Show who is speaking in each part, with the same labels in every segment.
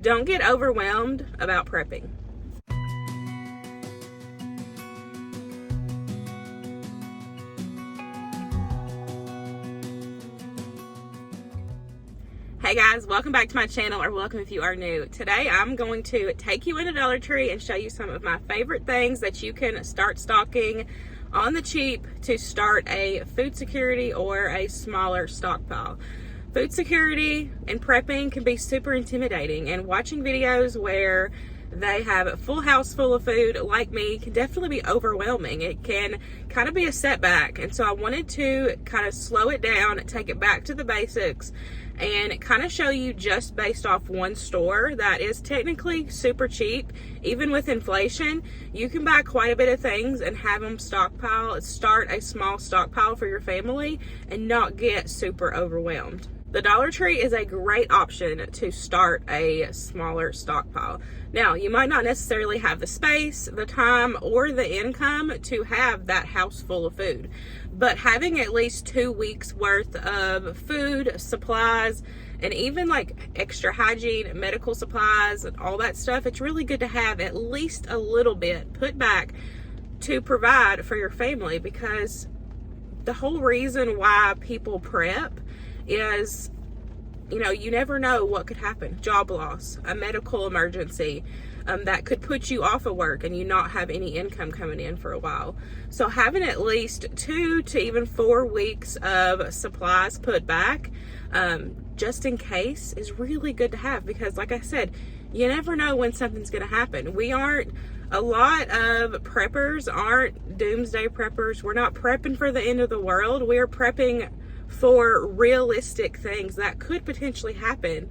Speaker 1: Don't get overwhelmed about prepping. Hey guys, welcome back to my channel, or welcome if you are new. Today I'm going to take you into Dollar Tree and show you some of my favorite things that you can start stocking on the cheap to start a food security or a smaller stockpile. Food security and prepping can be super intimidating, and watching videos where they have a full house full of food like me can definitely be overwhelming. It can kind of be a setback, and so I wanted to kind of slow it down, take it back to the basics, and kind of show you, just based off one store that is technically super cheap. Even with inflation, you can buy quite a bit of things and have them stockpile, start a small stockpile for your family and not get super overwhelmed. The Dollar Tree is a great option to start a smaller stockpile. Now, you might not necessarily have the space, the time, or the income to have that house full of food, but having at least 2 weeks worth of food, supplies, and even like extra hygiene, medical supplies, and all that stuff, it's really good to have at least a little bit put back to provide for your family, because the whole reason why people prep is, you never know what could happen. Job loss, a medical emergency that could put you off of work and you not have any income coming in for a while. So having at least 2 to even 4 weeks of supplies put back, just in case, is really good to have, because like I said, you never know when something's going to happen. A lot of preppers aren't doomsday preppers. We're not prepping for the end of the world. We're prepping for realistic things that could potentially happen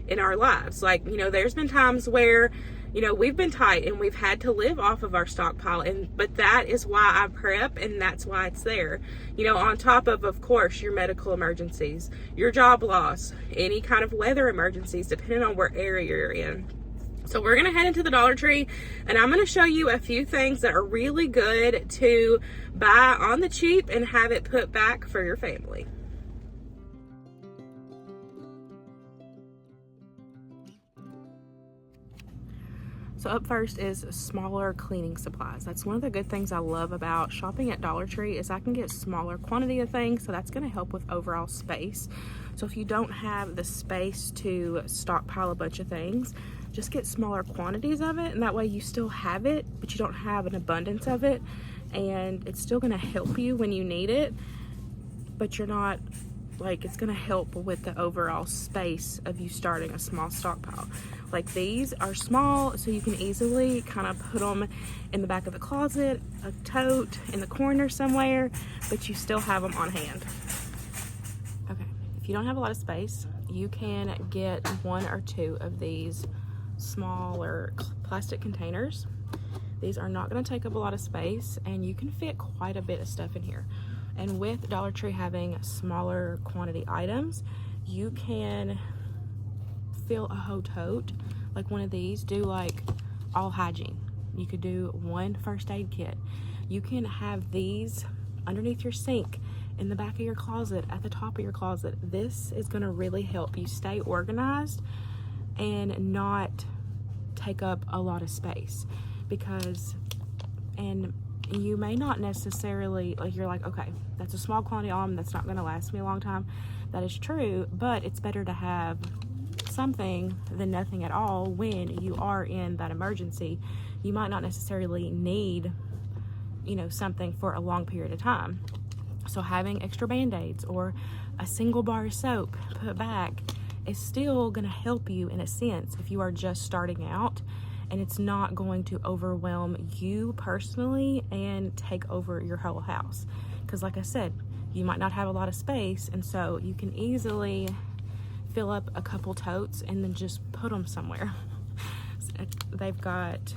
Speaker 1: in our lives. Like, there's been times where, we've been tight and we've had to live off of our stockpile, but that is why I prep, and that's why it's there. On top of course, your medical emergencies, your job loss, any kind of weather emergencies, depending on where area you're in. So we're going to head into the Dollar Tree, and I'm going to show you a few things that are really good to buy on the cheap and have it put back for your family. So up first is smaller cleaning supplies. That's one of the good things I love about shopping at Dollar Tree, is I can get smaller quantity of things, so that's going to help with overall space. So if you don't have the space to stockpile a bunch of things, just get smaller quantities of it, and that way you still have it, but you don't have an abundance of it, and it's still going to help you when you need it, but you're not, like, it's going to help with the overall space of you starting a small stockpile. Like, these are small, so you can easily kind of put them in the back of the closet, a tote, in the corner somewhere, but you still have them on hand. Okay, if you don't have a lot of space, you can get 1 or 2 of these smaller plastic containers. These are not going to take up a lot of space, and you can fit quite a bit of stuff in here. And with Dollar Tree having smaller quantity items, you can fill a whole tote, like one of these, do like all hygiene. You could do 1 first aid kit. You can have these underneath your sink, in the back of your closet, at the top of your closet. This is going to really help you stay organized and not take up a lot of space, because, and you may not necessarily, like, you're like, okay, that's a small quantity item, that's not going to last me a long time. That is true, but it's better to have something than nothing at all when you are in that emergency. You might not necessarily need, something for a long period of time. So having extra band-aids or a single bar of soap put back is still going to help you in a sense if you are just starting out, and it's not going to overwhelm you personally and take over your whole house. Because like I said, you might not have a lot of space, and so you can easily fill up a couple totes and then just put them somewhere. They've got,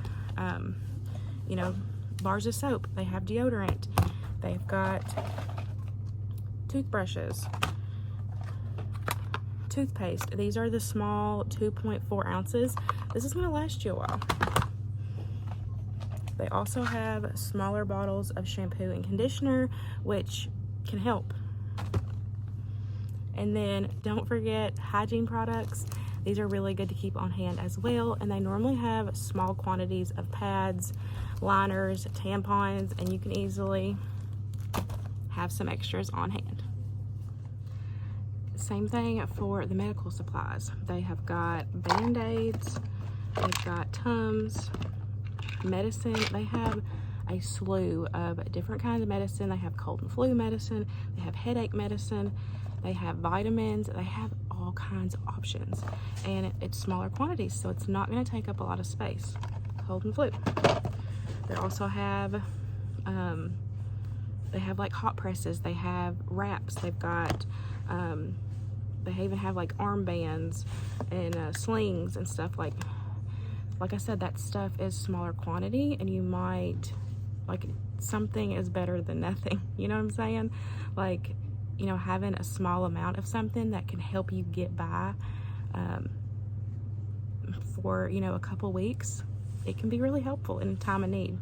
Speaker 1: bars of soap. They have deodorant. They've got toothbrushes, toothpaste. These are the small 2.4 ounces. This is going to last you a while. They also have smaller bottles of shampoo and conditioner, which can help. And then don't forget hygiene products. These are really good to keep on hand as well, and they normally have small quantities of pads, liners, tampons, and you can easily have some extras on hand. Same thing for the medical supplies. They have got Band-Aids, they've got Tums, medicine. They have a slew of different kinds of medicine. They have cold and flu medicine, they have headache medicine, they have vitamins, they have all kinds of options, and it's smaller quantities, so it's not going to take up a lot of space. Cold and flu. They also have they have like hot presses, they have wraps, they've got they even have like armbands and slings and stuff. Like I said, that stuff is smaller quantity, and you might, like, something is better than nothing, you know what I'm saying? Like, you know, having a small amount of something that can help you get by for, you know, a couple weeks, it can be really helpful in time of need.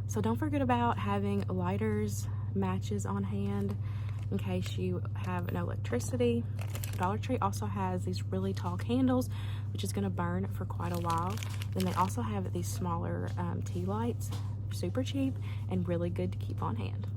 Speaker 1: So don't forget about having lighters, matches on hand in case you have no electricity. Dollar Tree also has these really tall candles, which is going to burn for quite a while. Then they also have these smaller tea lights, super cheap and really good to keep on hand.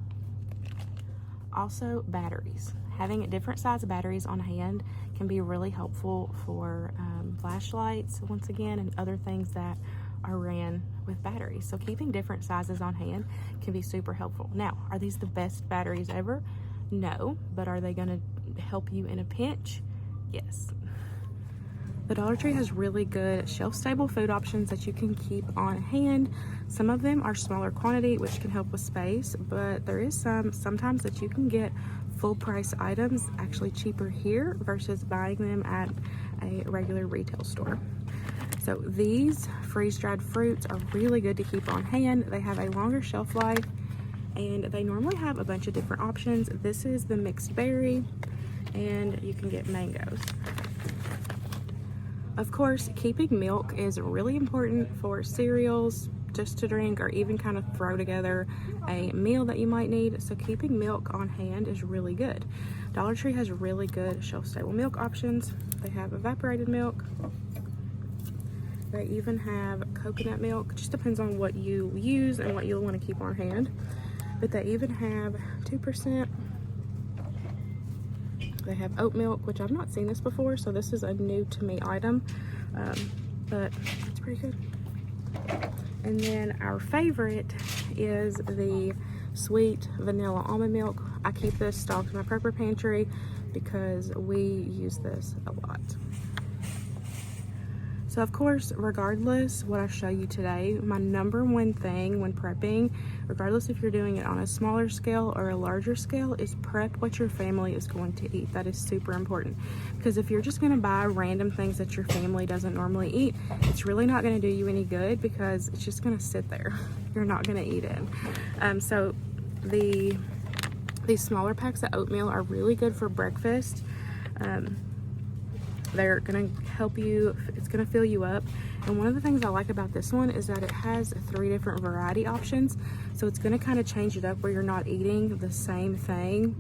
Speaker 1: Also, batteries. Having different size batteries on hand can be really helpful for flashlights, once again, and other things that are ran with batteries. So keeping different sizes on hand can be super helpful. Now, are these the best batteries ever? No, but are they going to help you in a pinch? Yes. The Dollar Tree has really good shelf-stable food options that you can keep on hand. Some of them are smaller quantity, which can help with space, but there is sometimes that you can get full price items actually cheaper here versus buying them at a regular retail store. So these freeze-dried fruits are really good to keep on hand. They have a longer shelf life, and they normally have a bunch of different options. This is the mixed berry, and you can get mangoes. Of course, keeping milk is really important for cereals, just to drink, or even kind of throw together a meal that you might need. So keeping milk on hand is really good. Dollar Tree has really good shelf-stable milk options. They have evaporated milk. They even have coconut milk. Just depends on what you use and what you'll want to keep on hand. But they even have 2%. They have oat milk, which I've not seen this before, so this is a new to me item, but it's pretty good. And then our favorite is the sweet vanilla almond milk. I keep this stocked in my prepper pantry because we use this a lot. So of course, regardless what I show you today, my number one thing when prepping, regardless if you're doing it on a smaller scale or a larger scale, is prep what your family is going to eat. That is super important, because if you're just going to buy random things that your family doesn't normally eat, it's really not going to do you any good, because it's just going to sit there. You're not going to eat it. So these smaller packs of oatmeal are really good for breakfast. They're gonna help you, it's gonna fill you up. And one of the things I like about this one is that it has 3 different variety options. So it's gonna kind of change it up where you're not eating the same thing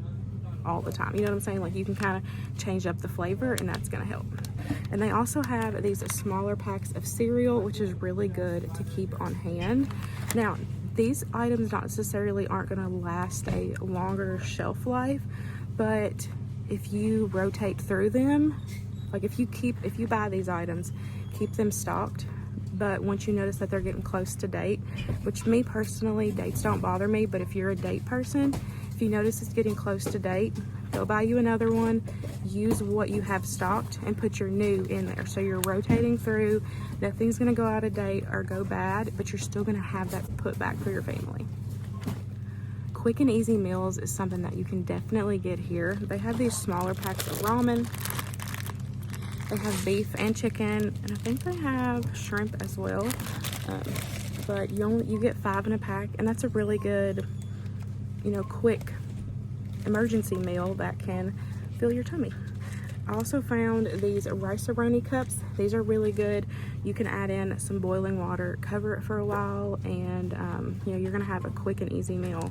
Speaker 1: all the time. You know what I'm saying? Like, you can kind of change up the flavor, and that's gonna help. And they also have these smaller packs of cereal, which is really good to keep on hand. Now, these items not necessarily aren't gonna last a longer shelf life, but if you rotate through them, like if you buy these items, keep them stocked, but once you notice that they're getting close to date, which me personally, dates don't bother me, but if you're a date person, if you notice it's getting close to date, go buy you another one, use what you have stocked, and put your new in there. So you're rotating through, nothing's gonna go out of date or go bad, but you're still gonna have that put back for your family. Quick and easy meals is something that you can definitely get here. They have these smaller packs of ramen. They have beef and chicken, and I think they have shrimp as well. But you get 5 in a pack, and that's a really good, quick emergency meal that can fill your tummy. I also found these rice-a-roni cups. These are really good. You can add in some boiling water, cover it for a while, and you're gonna have a quick and easy meal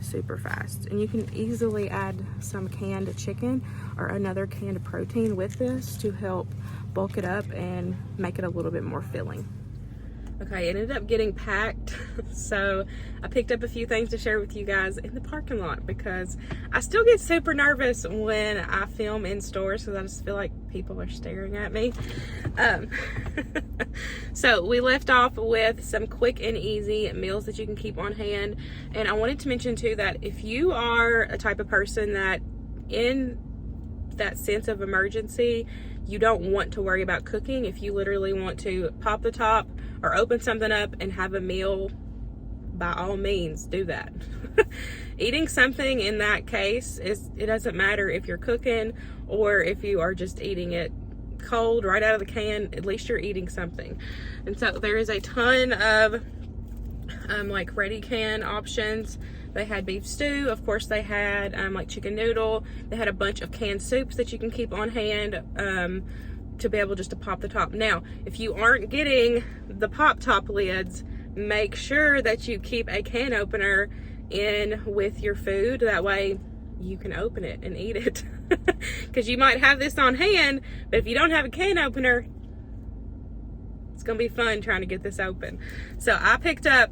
Speaker 1: super fast. And you can easily add some canned chicken or another canned protein with this to help bulk it up and make it a little bit more filling. Okay, it ended up getting packed, so I picked up a few things to share with you guys in the parking lot because I still get super nervous when I film in stores because I just feel like people are staring at me. So we left off with some quick and easy meals that you can keep on hand. And I wanted to mention too that if you are a type of person that in that sense of emergency, you don't want to worry about cooking, if you literally want to pop the top or open something up and have a meal, by all means do that. Eating something in that case, it doesn't matter if you're cooking or if you are just eating it cold right out of the can, at least you're eating something. And so there is a ton of like ready can options. They had beef stew, of course they had like chicken noodle. They had a bunch of canned soups that you can keep on hand to be able just to pop the top. Now, if you aren't getting the pop top lids, make sure that you keep a can opener in with your food. That way you can open it and eat it. Because you might have this on hand, but if you don't have a can opener, it's gonna be fun trying to get this open. So I picked up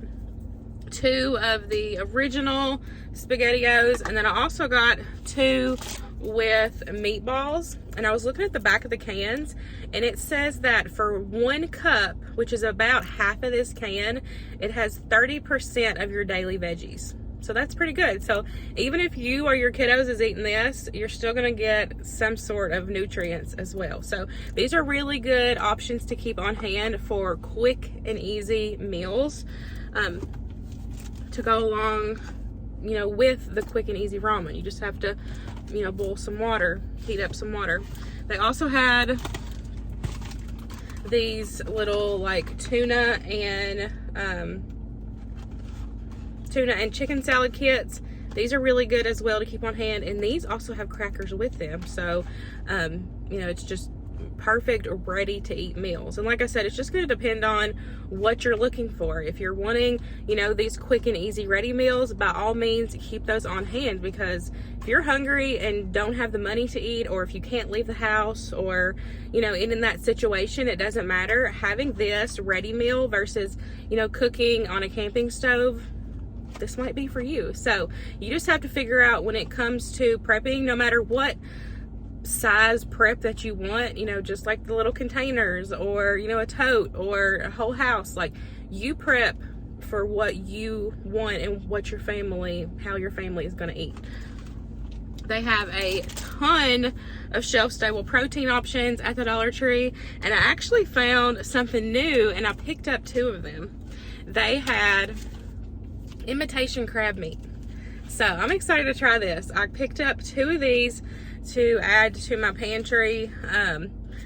Speaker 1: 2 of the original SpaghettiOs, and then I also got 2 with meatballs. And I was looking at the back of the cans, and it says that for 1 cup, which is about half of this can, it has 30% of your daily veggies. So that's pretty good. So even if you or your kiddos is eating this, you're still gonna get some sort of nutrients as well. So these are really good options to keep on hand for quick and easy meals to go along, you know, with the quick and easy ramen. You just have to, you know, boil some water, heat up some water. They also had these little like tuna and chicken salad kits. These are really good as well to keep on hand, and these also have crackers with them. So you know, it's just perfect ready to eat meals. And like I said, it's just going to depend on what you're looking for. If you're wanting, you know, these quick and easy ready meals, by all means keep those on hand, because if you're hungry and don't have the money to eat, or if you can't leave the house, or you know, in that situation, it doesn't matter. Having this ready meal versus, you know, cooking on a camping stove, this might be for you. So you just have to figure out when it comes to prepping, no matter what size prep that you want, you know, just like the little containers, or you know, a tote, or a whole house, like you prep for what you want and what your family, how your family is going to eat. They have a ton of shelf-stable protein options at the Dollar Tree, and I actually found something new, and I picked up 2 of them. They had imitation crab meat, so I'm excited to try this. I picked up 2 of these to add to my pantry.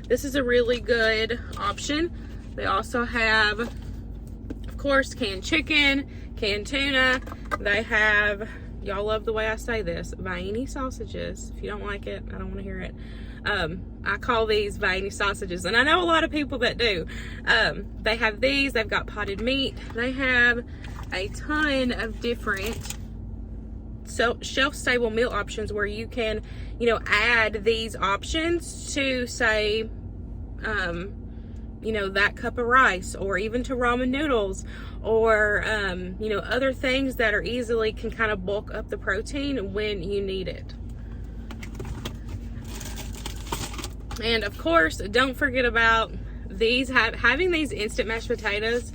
Speaker 1: This is a really good option. They also have, of course, canned chicken, canned tuna. They have, y'all love the way I say this, Vienna sausages. If you don't like it, I don't want to hear it. I call these Vienna sausages, and I know a lot of people that do. They have these. They've got potted meat. They have a ton of different shelf-stable meal options where you can, you know, add these options to, say, you know, that cup of rice, or even to ramen noodles, or you know, other things that are easily can kind of bulk up the protein when you need it. And of course, don't forget about these. Having these instant mashed potatoes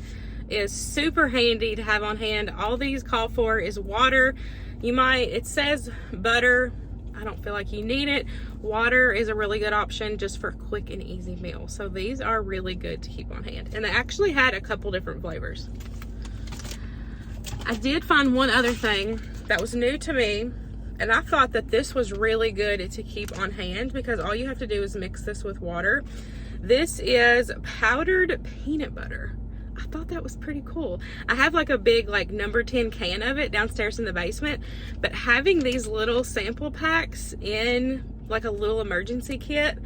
Speaker 1: is super handy to have on hand. All these call for is water. It says butter. I don't feel like you need it. Water is a really good option just for quick and easy meals. So these are really good to keep on hand. And they actually had a couple different flavors. I did find one other thing that was new to me, and I thought that this was really good to keep on hand, because all you have to do is mix this with water. This is powdered peanut butter. I thought that was pretty cool. I have like a big like number 10 can of it downstairs in the basement, but having these little sample packs in like a little emergency kit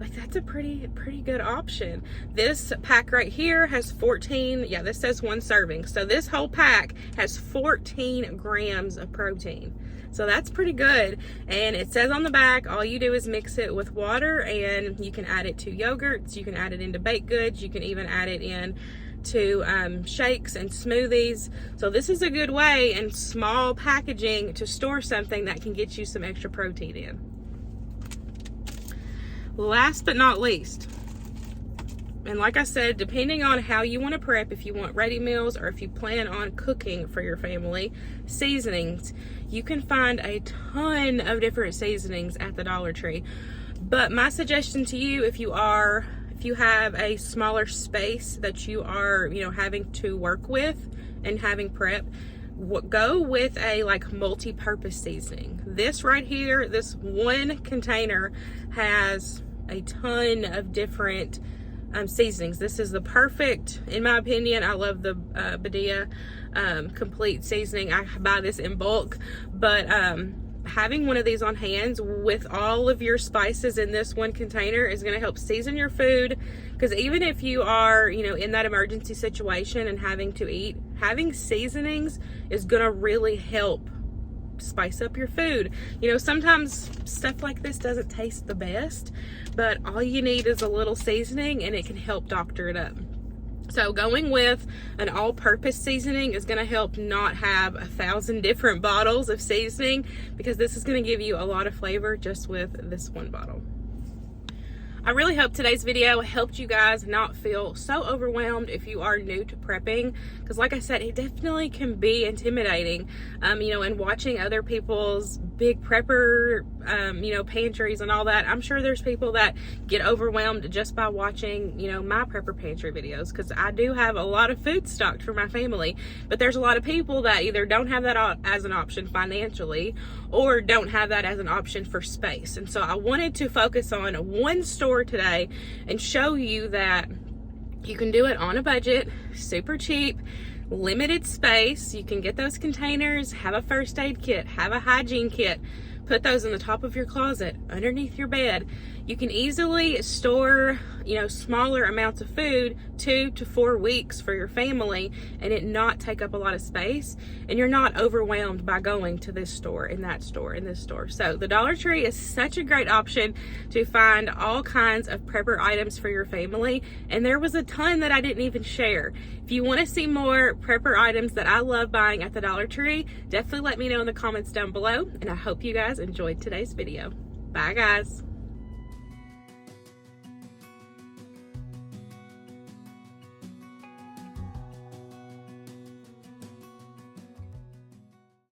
Speaker 1: like that's a pretty good option. This pack right here has 14, yeah, this says 1 serving. So this whole pack has 14 grams of protein. So that's pretty good. And it says on the back, all you do is mix it with water, and you can add it to yogurts, you can add it into baked goods, you can even add it in to shakes and smoothies. So this is a good way in small packaging to store something that can get you some extra protein in. Last but not least, and like I said, depending on how you want to prep, if you want ready meals or if you plan on cooking for your family, seasonings. You can find a ton of different seasonings at the Dollar Tree. But my suggestion to you, if you have a smaller space that you are, having to work with and having prep, go with a like multi-purpose seasoning. This right here, this one container has a ton of different seasonings. This is the perfect, in my opinion. I love the Badia complete seasoning. I buy this in bulk, but having one of these on hand with all of your spices in this one container is going to help season your food. Because even if you are, in that emergency situation and having to eat, having seasonings is going to really help spice up your food. Sometimes stuff like this doesn't taste the best, but all you need is a little seasoning and it can help doctor it up. So going with an all-purpose seasoning is going to help not have 1,000 different bottles of seasoning, because this is going to give you a lot of flavor just with this one bottle. I really hope today's video helped you guys not feel so overwhelmed if you are new to prepping, because like I said, it definitely can be intimidating, and watching other people's big prepper, pantries and all that. I'm sure there's people that get overwhelmed just by watching, my prepper pantry videos, because I do have a lot of food stocked for my family, but there's a lot of people that either don't have that as an option financially or don't have that as an option for space. And so I wanted to focus on one store today and show you that you can do it on a budget, super cheap, limited space. You can get those containers, have a first aid kit, have a hygiene kit, put those in the top of your closet, underneath your bed. You can easily store, smaller amounts of food, 2 to 4 weeks for your family, and it not take up a lot of space, and you're not overwhelmed by going to this store and that store and this store. So the Dollar Tree is such a great option to find all kinds of prepper items for your family, and there was a ton that I didn't even share. If you want to see more prepper items that I love buying at the Dollar Tree, definitely let me know in the comments down below, and I hope you guys enjoyed today's video. Bye guys.